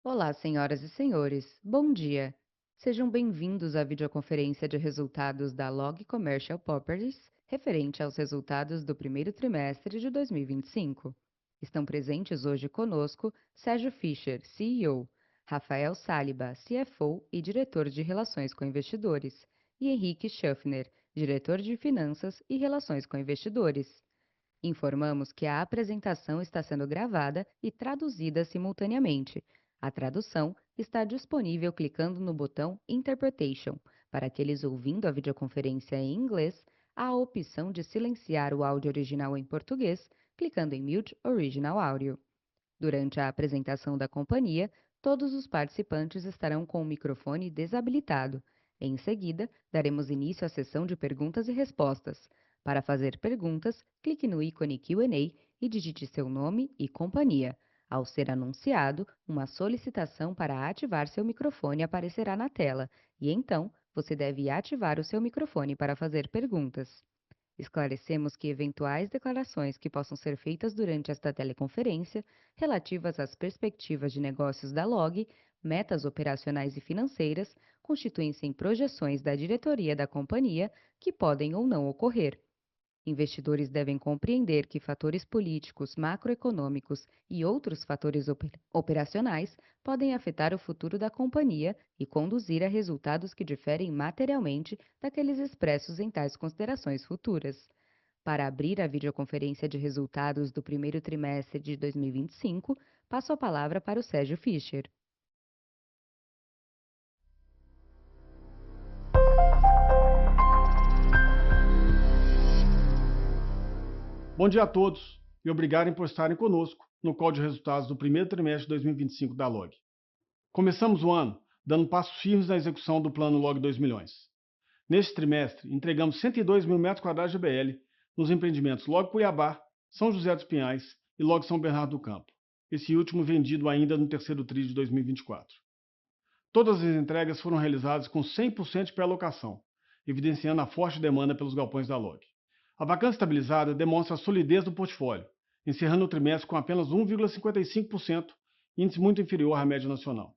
Olá, senhoras e senhores. Bom dia. Sejam bem-vindos à videoconferência de resultados da Log Commercial Properties, referente aos resultados do primeiro trimestre de 2025. Estão presentes hoje conosco Sérgio Fischer, CEO, Rafael Sáliba, CFO e diretor de Relações com Investidores, e Henrique Schaffner, diretor de Finanças e Relações com Investidores. Informamos que a apresentação está sendo gravada e traduzida simultaneamente. A tradução está disponível clicando no botão Interpretation. Para aqueles ouvindo a videoconferência em inglês, há a opção de silenciar o áudio original em português, clicando em Mute Original Audio. Durante a apresentação da companhia, todos os participantes estarão com o microfone desabilitado. Em seguida, daremos início à sessão de perguntas e respostas. Para fazer perguntas, clique no ícone Q&A e digite seu nome e companhia. Ao ser anunciado, uma solicitação para ativar seu microfone aparecerá na tela, e então você deve ativar o seu microfone para fazer perguntas. Esclarecemos que eventuais declarações que possam ser feitas durante esta teleconferência, relativas às perspectivas de negócios da LOG, metas operacionais e financeiras, constituem-se em projeções da diretoria da companhia que podem ou não ocorrer. Investidores devem compreender que fatores políticos, macroeconômicos e outros fatores operacionais podem afetar o futuro da companhia e conduzir a resultados que diferem materialmente daqueles expressos em tais considerações futuras. Para abrir a videoconferência de resultados do primeiro trimestre de 2025, passo a palavra para o Sérgio Fischer. Bom dia a todos e obrigado por estarem conosco no call de resultados do primeiro trimestre de 2025 da LOG. Começamos o ano dando passos firmes na execução do plano LOG 2 milhões. Neste trimestre, entregamos 102 mil metros quadrados de ABL nos empreendimentos LOG Cuiabá, São José dos Pinhais e LOG São Bernardo do Campo, esse último vendido ainda no terceiro tri de 2024. Todas as entregas foram realizadas com 100% de pré-locação, evidenciando a forte demanda pelos galpões da LOG. A vacância estabilizada demonstra a solidez do portfólio, encerrando o trimestre com apenas 1,55%, índice muito inferior à média nacional.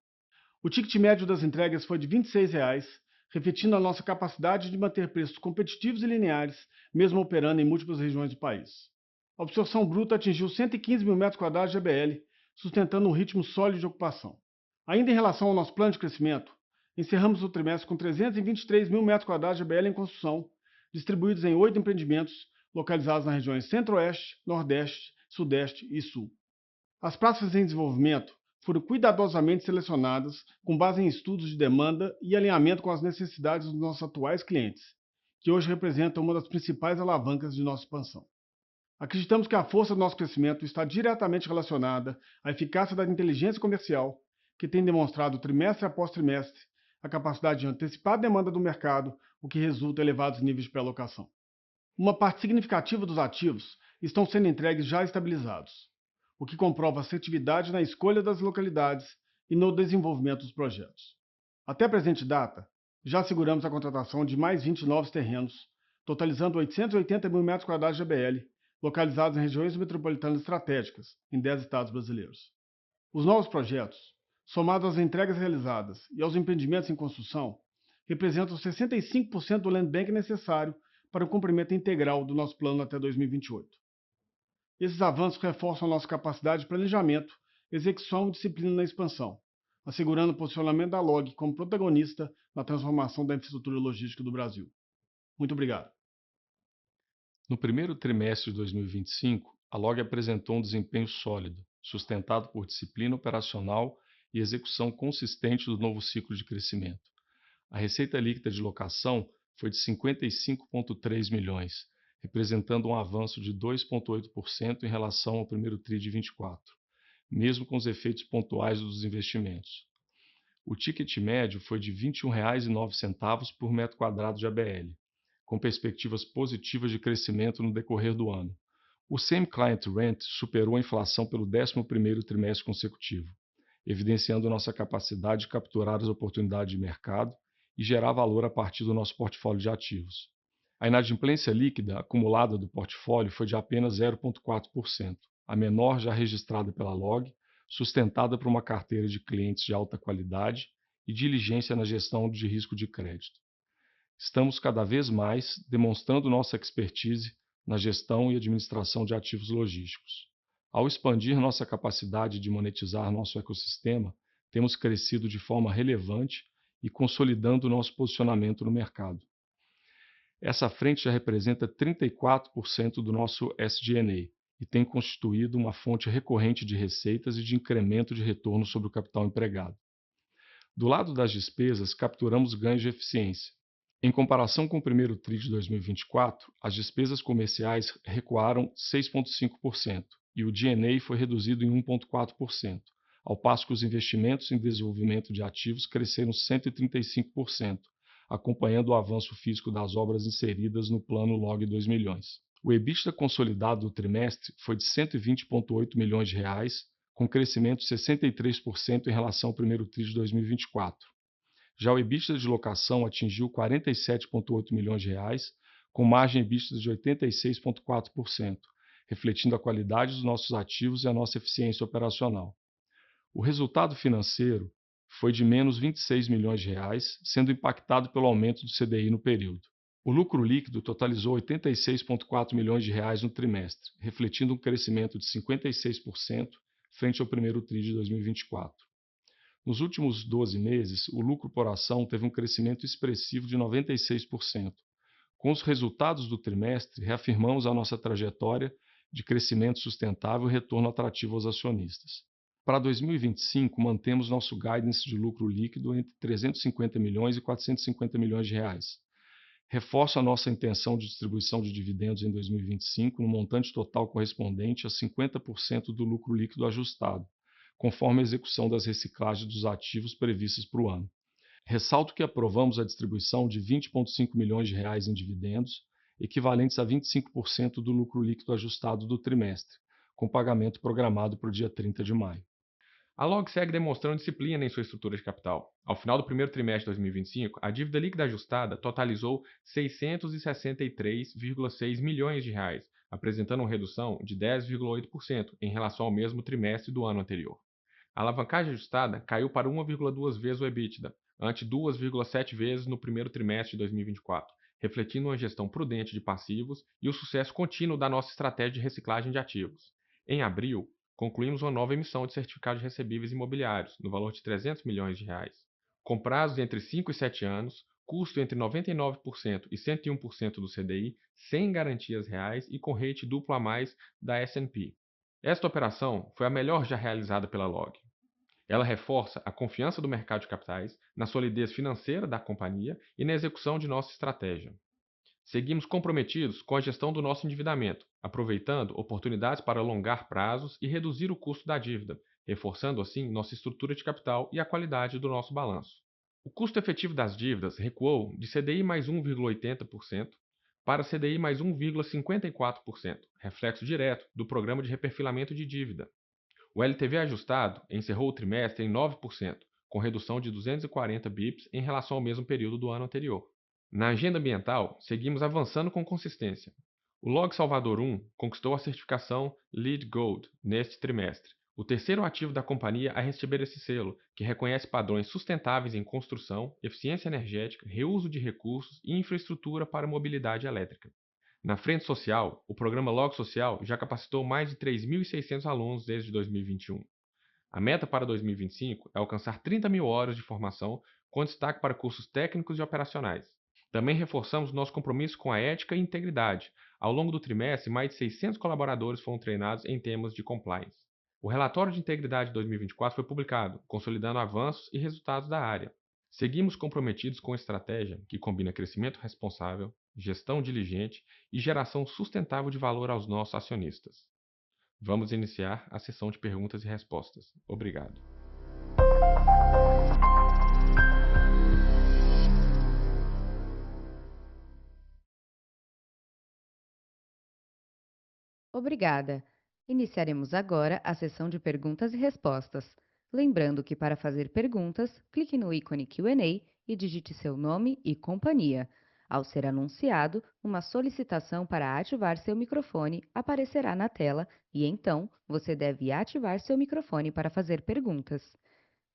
O ticket médio das entregas foi de R$ 26, refletindo a nossa capacidade de manter preços competitivos e lineares, mesmo operando em múltiplas regiões do país. A absorção bruta atingiu 115 mil metros quadrados de ABL, sustentando um ritmo sólido de ocupação. Ainda em relação ao nosso plano de crescimento, encerramos o trimestre com 323 mil metros quadrados de ABL em construção, distribuídos em 8 empreendimentos localizados nas regiões Centro-Oeste, Nordeste, Sudeste e Sul. As praças em desenvolvimento foram cuidadosamente selecionadas com base em estudos de demanda e alinhamento com as necessidades dos nossos atuais clientes, que hoje representam uma das principais alavancas de nossa expansão. Acreditamos que a força do nosso crescimento está diretamente relacionada à eficácia da inteligência comercial, que tem demonstrado trimestre após trimestre a capacidade de antecipar a demanda do mercado, o que resulta em elevados níveis de pré-alocação. Uma parte significativa dos ativos estão sendo entregues já estabilizados, o que comprova assertividade na escolha das localidades e no desenvolvimento dos projetos. Até a presente data, já asseguramos a contratação de mais 20 novos terrenos, totalizando 880 mil metros quadrados de ABL, localizados em regiões metropolitanas estratégicas, em 10 estados brasileiros. Os novos projetos, somados às entregas realizadas e aos empreendimentos em construção, representam 65% do land bank necessário para o cumprimento integral do nosso plano até 2028. Esses avanços reforçam a nossa capacidade de planejamento, execução e disciplina na expansão, assegurando o posicionamento da LOG como protagonista na transformação da infraestrutura logística do Brasil. Muito obrigado. No primeiro trimestre de 2025, a LOG apresentou um desempenho sólido, sustentado por disciplina operacional e execução consistente do novo ciclo de crescimento. A receita líquida de locação foi de 55,3 milhões, representando um avanço de 2,8% em relação ao primeiro tri de 24, mesmo com os efeitos pontuais dos investimentos. O ticket médio foi de R$ 21,09 por metro quadrado de ABL, com perspectivas positivas de crescimento no decorrer do ano. O Same Client Rent superou a inflação pelo 11º trimestre consecutivo, evidenciando nossa capacidade de capturar as oportunidades de mercado e gerar valor a partir do nosso portfólio de ativos. A inadimplência líquida acumulada do portfólio foi de apenas 0,4%, a menor já registrada pela LOG, sustentada por uma carteira de clientes de alta qualidade e diligência na gestão de risco de crédito. Estamos cada vez mais demonstrando nossa expertise na gestão e administração de ativos logísticos. Ao expandir nossa capacidade de monetizar nosso ecossistema, temos crescido de forma relevante e consolidando nosso posicionamento no mercado. Essa frente já representa 34% do nosso SG&A e tem constituído uma fonte recorrente de receitas e de incremento de retorno sobre o capital empregado. Do lado das despesas, capturamos ganhos de eficiência. Em comparação com o primeiro TRI de 2024, as despesas comerciais recuaram 6,5% e o G&A foi reduzido em 1,4%, ao passo que os investimentos em desenvolvimento de ativos cresceram 135%, acompanhando o avanço físico das obras inseridas no plano LOG 2 milhões. O EBITDA consolidado do trimestre foi de R$ 120,8 milhões, com crescimento de 63% em relação ao primeiro TRI de 2024. Já o EBITDA de locação atingiu R$ 47,8 milhões, com margem EBITDA de 86,4%, refletindo a qualidade dos nossos ativos e a nossa eficiência operacional. O resultado financeiro foi de menos R$ 26 milhões, sendo impactado pelo aumento do CDI no período. O lucro líquido totalizou R$ 86,4 milhões no trimestre, refletindo um crescimento de 56% frente ao primeiro TRI de 2024. Nos últimos 12 meses, o lucro por ação teve um crescimento expressivo de 96%. Com os resultados do trimestre, reafirmamos a nossa trajetória de crescimento sustentável e retorno atrativo aos acionistas. Para 2025, mantemos nosso guidance de lucro líquido entre 350 milhões e 450 milhões de reais. Reforço a nossa intenção de distribuição de dividendos em 2025 no montante total correspondente a 50% do lucro líquido ajustado, conforme a execução das reciclagens dos ativos previstas para o ano. Ressalto que aprovamos a distribuição de R$ 20,5 milhões em dividendos, equivalentes a 25% do lucro líquido ajustado do trimestre, com pagamento programado para o dia 30 de maio. A LOG segue demonstrando disciplina em sua estrutura de capital. Ao final do primeiro trimestre de 2025, a dívida líquida ajustada totalizou R$ 663,6 milhões, apresentando uma redução de 10,8% em relação ao mesmo trimestre do ano anterior. A alavancagem ajustada caiu para 1,2 vezes o EBITDA, ante 2,7 vezes no primeiro trimestre de 2024, refletindo uma gestão prudente de passivos e o sucesso contínuo da nossa estratégia de reciclagem de ativos. Em abril, concluímos uma nova emissão de certificados recebíveis imobiliários, no valor de R$ 300 milhões, com prazos entre 5 e 7 anos, custo entre 99% e 101% do CDI, sem garantias reais e com rate duplo a mais da S&P. Esta operação foi a melhor já realizada pela LOG. Ela reforça a confiança do mercado de capitais na solidez financeira da companhia e na execução de nossa estratégia. Seguimos comprometidos com a gestão do nosso endividamento, aproveitando oportunidades para alongar prazos e reduzir o custo da dívida, reforçando assim nossa estrutura de capital e a qualidade do nosso balanço. O custo efetivo das dívidas recuou de CDI mais 1,80% para CDI mais 1,54%, reflexo direto do programa de reperfilamento de dívida. O LTV ajustado encerrou o trimestre em 9%, com redução de 240 bps em relação ao mesmo período do ano anterior. Na agenda ambiental, seguimos avançando com consistência. O LOG Salvador 1 conquistou a certificação LEED Gold neste trimestre, o terceiro ativo da companhia a receber esse selo, que reconhece padrões sustentáveis em construção, eficiência energética, reuso de recursos e infraestrutura para mobilidade elétrica. Na frente social, o programa LOG Social já capacitou mais de 3.600 alunos desde 2021. A meta para 2025 é alcançar 30 mil horas de formação, com destaque para cursos técnicos e operacionais. Também reforçamos nosso compromisso com a ética e integridade. Ao longo do trimestre, mais de 600 colaboradores foram treinados em temas de compliance. O relatório de integridade de 2024 foi publicado, consolidando avanços e resultados da área. Seguimos comprometidos com a estratégia que combina crescimento responsável, gestão diligente e geração sustentável de valor aos nossos acionistas. Vamos iniciar a sessão de perguntas e respostas. Obrigado. Obrigada. Iniciaremos agora a sessão de perguntas e respostas. Lembrando que para fazer perguntas, clique no ícone Q&A e digite seu nome e companhia. Ao ser anunciado, uma solicitação para ativar seu microfone aparecerá na tela e então você deve ativar seu microfone para fazer perguntas.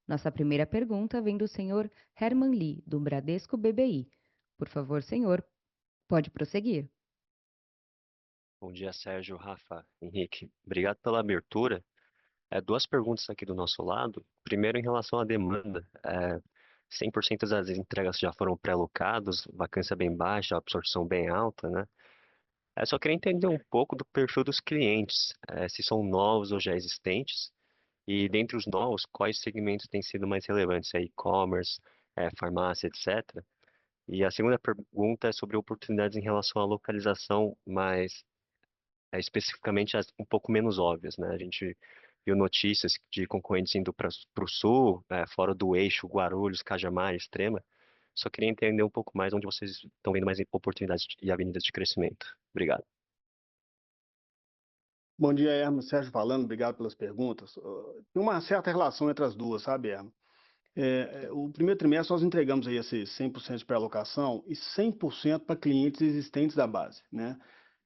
Nossa primeira pergunta vem do senhor Herman Lee, do Bradesco BBI. Por favor, senhor, pode prosseguir. Bom dia, Sérgio, Rafa, Henrique. Obrigado pela abertura. Duas perguntas aqui do nosso lado. Primeiro, em relação à demanda. 100% das entregas já foram pré-alocadas, vacância bem baixa, absorção bem alta, né? Só queria entender um pouco do perfil dos clientes, se são novos ou já existentes, e dentre os novos, quais segmentos têm sido mais relevantes? E-commerce, farmácia, etc. E a segunda pergunta é sobre oportunidades em relação à localização, mas especificamente as um pouco menos óbvias, né? A gente viu notícias de concorrentes indo para o sul, fora do eixo, Guarulhos, Cajamar, Extrema. Só queria entender um pouco mais onde vocês estão vendo mais oportunidades e avenidas de crescimento. Obrigado. Bom dia, Herman. Sérgio falando, obrigado pelas perguntas. Tem uma certa relação entre as duas, sabe, Herman? O primeiro trimestre nós entregamos aí esse 100% de pré-alocação e 100% para clientes existentes da base, né?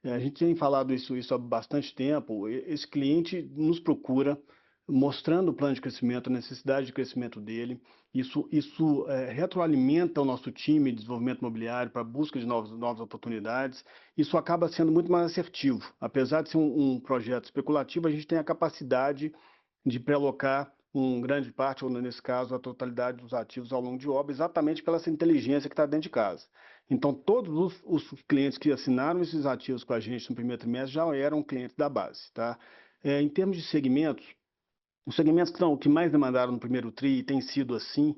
A gente tem falado isso há bastante tempo. Esse cliente nos procura mostrando o plano de crescimento, a necessidade de crescimento dele. Isso retroalimenta o nosso time de desenvolvimento imobiliário para a busca de novas oportunidades. Isso acaba sendo muito mais assertivo. Apesar de ser um projeto especulativo, a gente tem a capacidade de pré-alocar grande parte, ou nesse caso, a totalidade dos ativos ao longo de obra, exatamente pela essa inteligência que está dentro de casa. Então, todos os clientes que assinaram esses ativos com a gente no primeiro trimestre já eram clientes da base, tá? Em termos de segmentos, os segmentos que mais demandaram no primeiro TRI, e tem sido assim,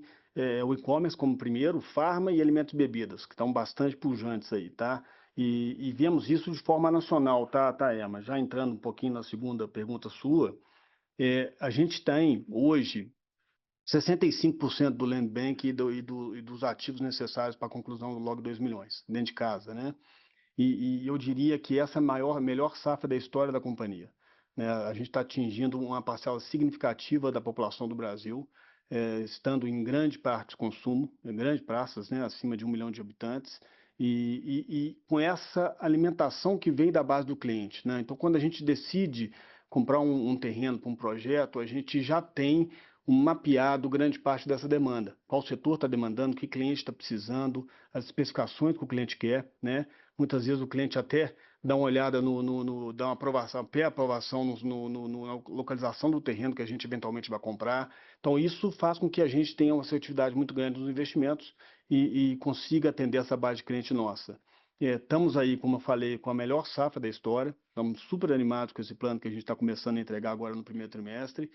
o e-commerce como primeiro, farma e alimentos e bebidas, que estão bastante pujantes aí, tá? E vemos isso de forma nacional, tá, Emma? Já entrando um pouquinho na segunda pergunta sua, a gente tem hoje 65% do land bank e dos ativos necessários para a conclusão do Log 2 milhões, dentro de casa, né? E eu diria que essa é a melhor safra da história da companhia, né? A gente está atingindo uma parcela significativa da população do Brasil, estando em grande parte de consumo, em grandes praças, né, acima de 1 milhão de habitantes, e com essa alimentação que vem da base do cliente, né? Então, quando a gente decide comprar um terreno para um projeto, a gente já tem mapeado grande parte dessa demanda. Qual setor está demandando, o que o cliente está precisando, as especificações que o cliente quer, né? Muitas vezes o cliente até dá uma olhada dá uma aprovação, pré-aprovação na localização do terreno que a gente eventualmente vai comprar. Então, isso faz com que a gente tenha uma assertividade muito grande nos investimentos e consiga atender essa base de cliente nossa. Estamos aí, como eu falei, com a melhor safra da história. Estamos super animados com esse plano que a gente está começando a entregar agora no primeiro trimestre.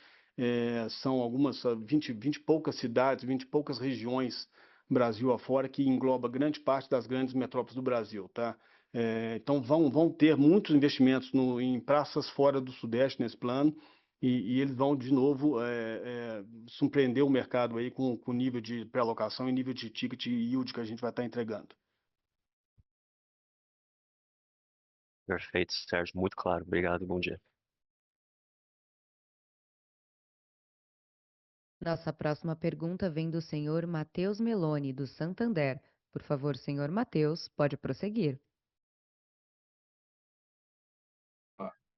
São algumas 20 e poucas cidades, 20 e poucas regiões Brasil afora, que engloba grande parte das grandes metrópoles do Brasil, tá? Então vão ter muitos investimentos em praças fora do Sudeste nesse plano e eles vão de novo surpreender o mercado aí com o nível de pré-alocação e nível de ticket e yield que a gente vai estar entregando. Perfeito, Sérgio. Muito claro. Obrigado e bom dia. Nossa próxima pergunta vem do senhor Matheus Meloni, do Santander. Por favor, senhor Matheus, pode prosseguir.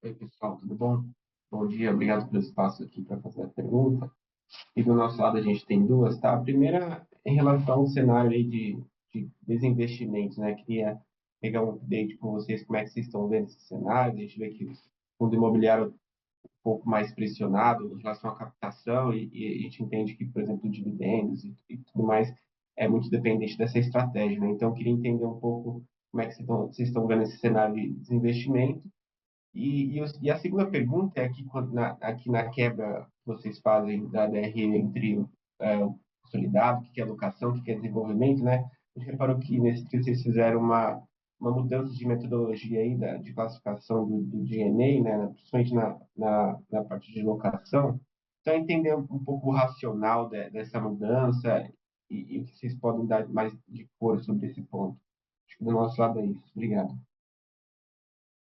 Oi, pessoal, tudo bom? Bom dia, obrigado pelo espaço aqui para fazer a pergunta. E do nosso lado a gente tem duas, tá? A primeira em relação ao cenário aí de desinvestimentos, né? Queria pegar um update com vocês, como é que vocês estão vendo esse cenário. A gente vê que o fundo imobiliário um pouco mais pressionado em relação à captação e a gente entende que, por exemplo, dividendos e tudo mais é muito dependente dessa estratégia, né? Então, eu queria entender um pouco como é que vocês estão vendo esse cenário de desinvestimento. E a segunda pergunta é que aqui na quebra que vocês fazem da DRE entre o consolidado, o que é alocação, o que é desenvolvimento, né? A gente reparou que nesse trimestre vocês fizeram uma mudança de metodologia aí de classificação do G&A, né? Principalmente na parte de locação. Então, entender um pouco o racional dessa mudança e o que vocês podem dar mais de cor sobre esse ponto. Acho que do nosso lado é isso. Obrigado.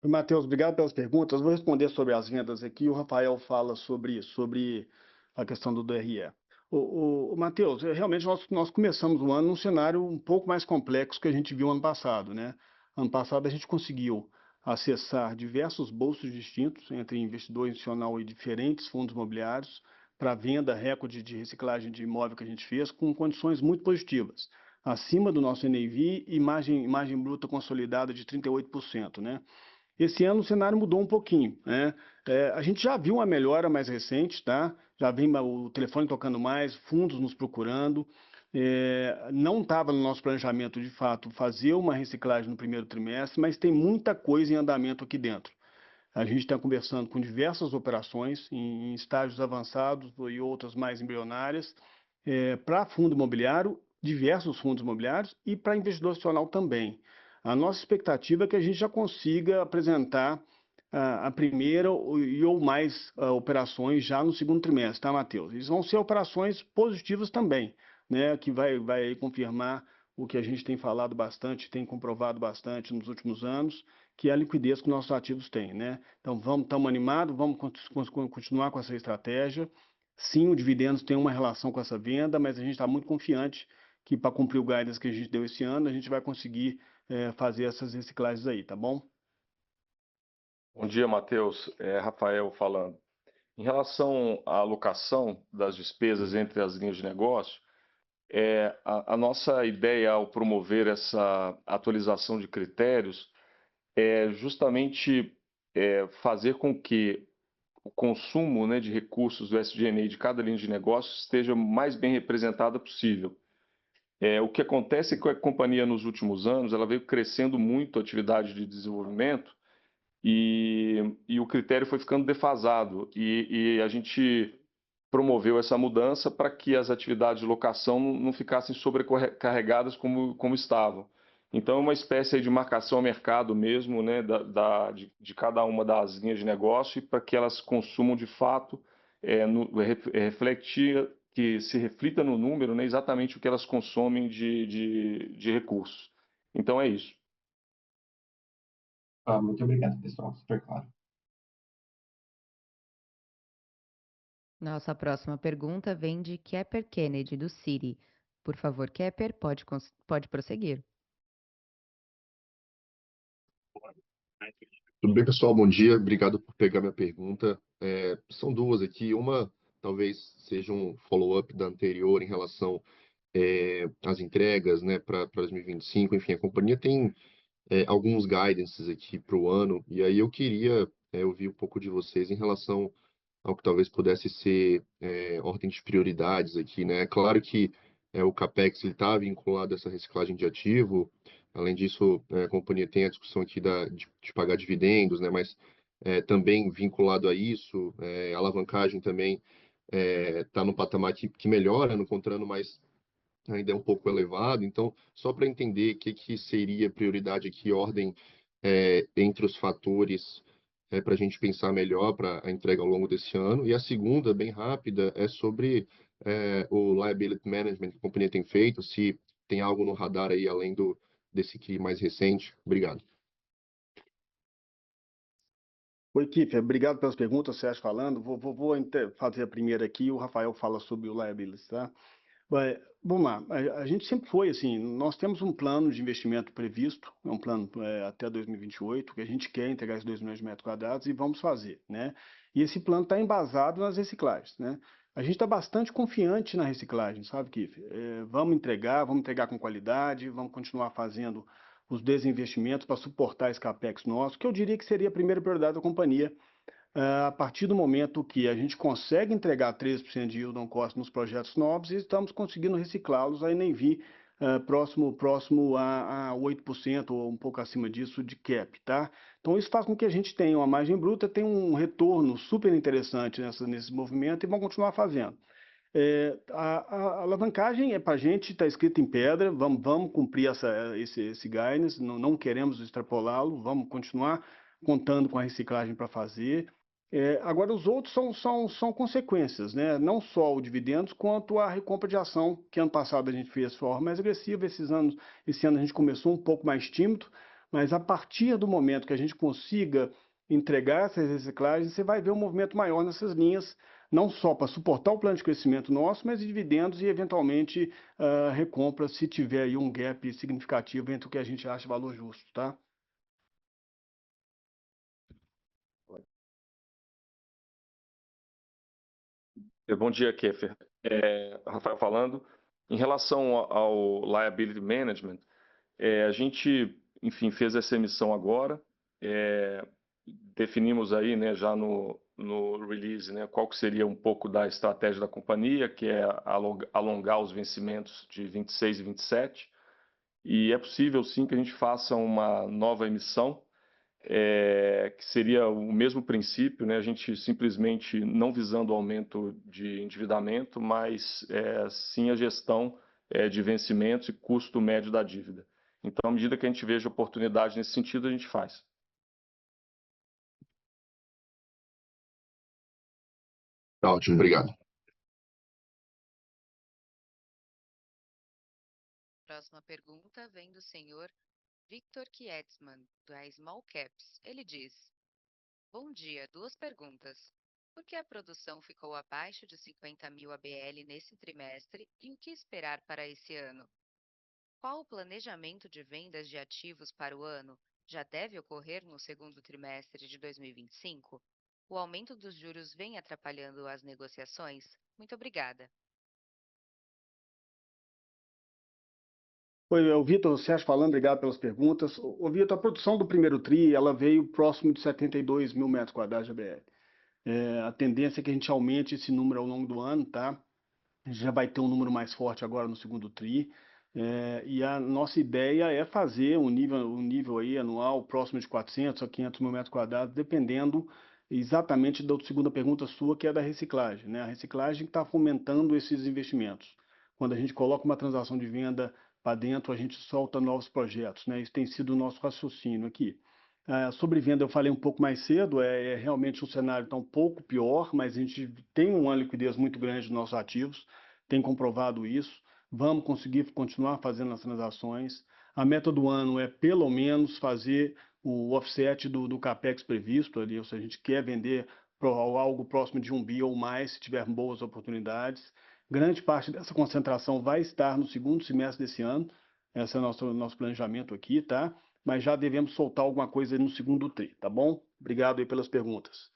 Matheus, obrigado pelas perguntas. Vou responder sobre as vendas aqui. O Rafael fala sobre a questão do DRE. Matheus, realmente nós começamos o ano num cenário um pouco mais complexo que a gente viu ano passado, né? Ano passado a gente conseguiu acessar diversos bolsos distintos entre investidor institucional e diferentes fundos imobiliários para venda recorde de reciclagem de imóvel que a gente fez com condições muito positivas, acima do nosso NAV e imagem bruta consolidada de 38%, né? Esse ano o cenário mudou um pouquinho, né? A gente já viu uma melhora mais recente, tá? Já vem o telefone tocando mais, fundos nos procurando. Não estava no nosso planejamento, de fato, fazer uma reciclagem no primeiro trimestre, mas tem muita coisa em andamento aqui dentro. A gente está conversando com diversas operações em estágios avançados e outras mais embrionárias, para fundo imobiliário, diversos fundos imobiliários e para investidor institucional também. A nossa expectativa é que a gente já consiga apresentar a primeira ou mais operações já no segundo trimestre, tá, Matheus? Isso vão ser operações positivas também, né, que vai confirmar o que a gente tem falado bastante, tem comprovado bastante nos últimos anos, que é a liquidez que nossos ativos têm, né? Então, estamos animados, vamos continuar com essa estratégia. Sim, o dividendos tem uma relação com essa venda, mas a gente está muito confiante que para cumprir o guidance que a gente deu esse ano, a gente vai conseguir fazer essas reciclagens aí, tá bom? Bom dia, Matheus. Rafael falando. Em relação à alocação das despesas entre as linhas de negócio, a nossa ideia ao promover essa atualização de critérios é justamente fazer com que o consumo, né, de recursos do SG&A de cada linha de negócio esteja mais bem representada possível. O que acontece é que a companhia nos últimos anos ela veio crescendo muito a atividade de desenvolvimento e o critério foi ficando defasado e a gente promoveu essa mudança para que as atividades de locação não ficassem sobrecarregadas como estavam. Então, é uma espécie aí de marcação ao mercado mesmo, né, de cada uma das linhas de negócio e para que elas consumam de fato, refletir, que se reflita no número, né, exatamente o que elas consomem de recursos. Então, é isso. Muito obrigado, pessoal. Super claro. Nossa próxima pergunta vem de Kepper Kennedy, do Citi. Por favor, Kepper, pode prosseguir. Tudo bem, pessoal? Bom dia. Obrigado por pegar minha pergunta. São duas aqui. Uma talvez seja um follow-up da anterior em relação às entregas, né, para 2025. Enfim, a companhia tem alguns guidances aqui para o ano, e aí eu queria ouvir um pouco de vocês em relação ao que talvez pudesse ser ordem de prioridades aqui, né? É claro que o CAPEX está vinculado a essa reciclagem de ativo. Além disso, a companhia tem a discussão aqui de pagar dividendos, né? Mas também vinculado a isso, a alavancagem também está no patamar que melhora no contrato, mas ainda é um pouco elevado. Então, só para entender o que seria prioridade aqui, ordem entre os fatores para a gente pensar melhor para a entrega ao longo desse ano. E a segunda, bem rápida, é sobre o liability management que a companhia tem feito, se tem algo no radar aí além desse aqui mais recente. Obrigado. Oi, Kiffer, obrigado pelas perguntas, Sérgio falando. Vou fazer a primeira aqui e o Rafael fala sobre o liability, tá? Vamos lá, a gente sempre foi assim, nós temos um plano de investimento previsto, é um plano até 2028, que a gente quer entregar esses 2 milhões de metros quadrados e vamos fazer, né? E esse plano está embasado nas reciclagens, né? A gente está bastante confiante na reciclagem, sabe, Kiff? Vamos entregar com qualidade, vamos continuar fazendo os desinvestimentos para suportar esse capex nosso, que eu diria que seria a primeira prioridade da companhia, a partir do momento que a gente consegue entregar 13% de yield on cost nos projetos novos e estamos conseguindo reciclá-los, aí nem vi próximo a 8% ou um pouco acima disso de cap, tá? Então isso faz com que a gente tenha uma margem bruta, tenha um retorno super interessante nesse movimento e vamos continuar fazendo. A alavancagem é para a gente, está escrito em pedra, vamos cumprir esse guidance, não queremos extrapolá-lo, vamos continuar contando com a reciclagem para fazer. Agora, os outros são consequências, né? Não só o dividendos, quanto a recompra de ação, que ano passado a gente fez de forma mais agressiva, esse ano a gente começou um pouco mais tímido, mas a partir do momento que a gente consiga entregar essas reciclagens, você vai ver um movimento maior nessas linhas, não só para suportar o plano de crescimento nosso, mas dividendos e, eventualmente, recompras, se tiver aí um gap significativo entre o que a gente acha valor justo, tá? Bom dia, Keffer. Rafael falando. Em relação ao liability management, a gente, enfim, fez essa emissão agora. Definimos aí, né, já no release, né, qual que seria um pouco da estratégia da companhia, que é alongar os vencimentos de 26 e 27. E é possível, sim, que a gente faça uma nova emissão, que seria o mesmo princípio, né? A gente simplesmente não visando o aumento de endividamento, mas sim a gestão de vencimentos e custo médio da dívida. Então, à medida que a gente veja oportunidade nesse sentido, a gente faz. Tá ótimo, obrigado. Próxima pergunta vem do senhor Victor Kietzmann, da Small Caps. Ele diz: Bom dia, duas perguntas. Por que a produção ficou abaixo de 50.000 ABL nesse trimestre e o que esperar para esse ano? Qual o planejamento de vendas de ativos para o ano? Já deve ocorrer no segundo trimestre de 2025? O aumento dos juros vem atrapalhando as negociações? Muito obrigada. Oi, o Vitor, Sérgio falando, obrigado pelas perguntas. Ô, Vitor, a produção do primeiro TRI, ela veio próximo de 72 mil metros quadrados de ABL. A tendência é que a gente aumente esse número ao longo do ano, tá? A gente já vai ter um número mais forte agora no segundo TRI. E a nossa ideia é fazer um nível aí anual próximo de 400 a 500 mil metros quadrados, dependendo exatamente da segunda pergunta sua, que é da reciclagem, né? A reciclagem está fomentando esses investimentos. Quando a gente coloca uma transação de venda para dentro, a gente solta novos projetos, né? Isso tem sido o nosso raciocínio aqui. Sobre venda eu falei um pouco mais cedo, realmente o cenário está um pouco pior, mas a gente tem uma liquidez muito grande dos nossos ativos, tem comprovado isso. Vamos conseguir continuar fazendo as transações. A meta do ano é pelo menos fazer o offset do CAPEX previsto ali, ou seja, a gente quer vender algo próximo de 1 bi ou mais, se tiver boas oportunidades. Grande parte dessa concentração vai estar no segundo semestre desse ano, esse é o nosso planejamento aqui, tá? Mas já devemos soltar alguma coisa no segundo TRI, tá bom? Obrigado aí pelas perguntas.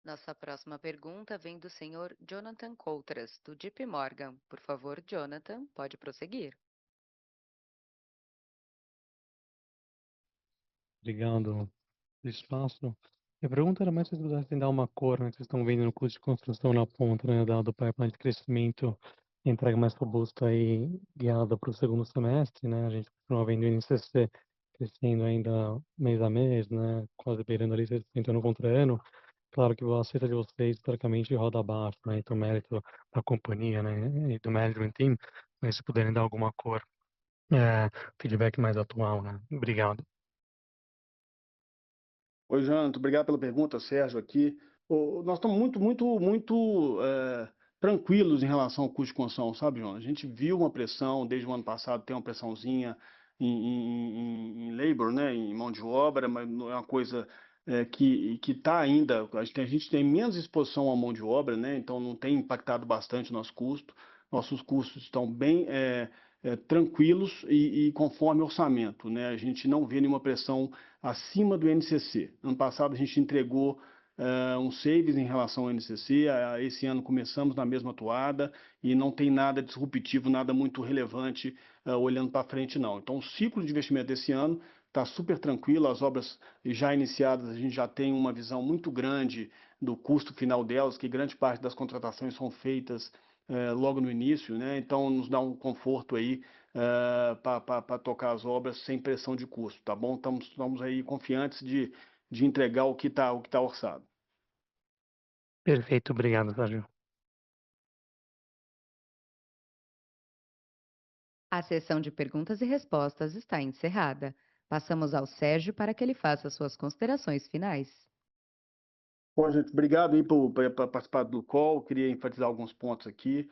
Nossa próxima pergunta vem do senhor Jonathan Coutras, do JP Morgan. Por favor, Jonathan, pode prosseguir. Obrigado pelo espaço. Minha pergunta era mais se vocês pudessem dar uma cor, né? Que vocês estão vendo no custo de construção na ponta, né? Dado o pipeline de crescimento, entrega mais robusta aí, guiada para o segundo semestre, né? A gente continua vendo o INCC crescendo ainda mês a mês, né? Quase beirando ali 6% ano contra ano. Claro que a receita de vocês, historicamente, roda abaixo, né? Então, mérito da companhia, né? E do management team, mas se puderem dar alguma cor, feedback mais atual, né? Obrigado. Oi, Jonathan, obrigado pela pergunta, Sérgio aqui. Nós estamos muito tranquilos em relação ao custo de construção, sabe, Jonas? A gente viu uma pressão, desde o ano passado tem uma pressãozinha em labor, né, em mão de obra, mas não é uma coisa que está ainda, a gente tem menos exposição à mão de obra, né, então não tem impactado bastante o nosso custo. Nossos custos estão bem tranquilos e conforme orçamento, né? A gente não vê nenhuma pressão acima do NCC. Ano passado a gente entregou um savings em relação ao NCC, esse ano começamos na mesma toada e não tem nada disruptivo, nada muito relevante olhando para frente não. Então o ciclo de investimento desse ano está super tranquilo, as obras já iniciadas, a gente já tem uma visão muito grande do custo final delas, que grande parte das contratações são feitas logo no início, né? Então nos dá um conforto aí para tocar as obras sem pressão de custo, tá bom? Estamos aí confiantes de entregar o que tá orçado. Perfeito, obrigado, Sérgio. A sessão de perguntas e respostas está encerrada. Passamos ao Sérgio para que ele faça suas considerações finais. Bom, gente, obrigado aí por participar do call. Queria enfatizar alguns pontos aqui.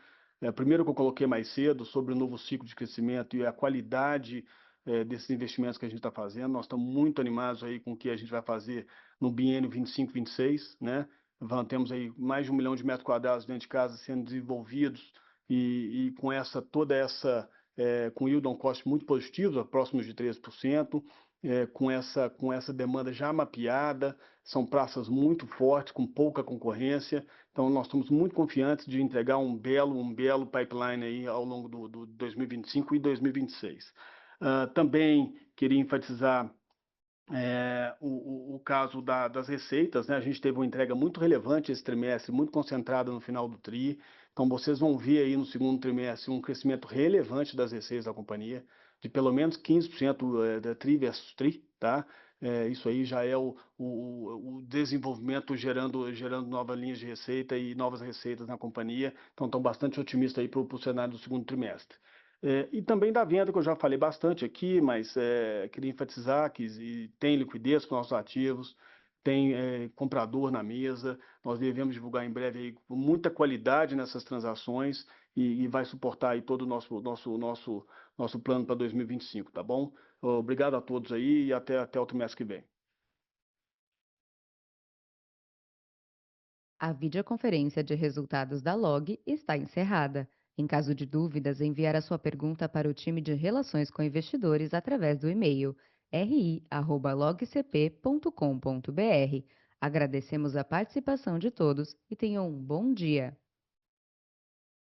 Primeiro que eu coloquei mais cedo sobre o novo ciclo de crescimento e a qualidade desses investimentos que a gente está fazendo. Nós estamos muito animados aí com o que a gente vai fazer no biênio 25-26, né? Temos aí mais de 1 milhão de metros quadrados dentro de casa sendo desenvolvidos e com com yield on cost muito positivo, próximos de 13%, com essa demanda já mapeada, são praças muito fortes, com pouca concorrência, então nós estamos muito confiantes de entregar um belo pipeline aí ao longo do 2025 e 2026. Também queria enfatizar o caso das receitas, né? A gente teve uma entrega muito relevante esse trimestre, muito concentrada no final do TRI. Então, vocês vão ver aí no segundo trimestre um crescimento relevante das receitas da companhia, de pelo menos 15% da TRI versus TRI, tá? Isso aí já é o desenvolvimento gerando novas linhas de receita e novas receitas na companhia. Então, estão bastante otimistas aí para o cenário do segundo trimestre. E também da venda, que eu já falei bastante aqui, mas queria enfatizar que tem liquidez para os nossos ativos, tem comprador na mesa, nós devemos divulgar em breve aí com muita qualidade nessas transações e vai suportar aí todo o nosso plano para 2025, tá bom? Obrigado a todos aí e até o trimestre que vem. A videoconferência de resultados da LOG está encerrada. Em caso de dúvidas, enviar a sua pergunta para o time de Relações com Investidores através do e-mail ri@logcp.com.br. Agradecemos a participação de todos e tenham um bom dia.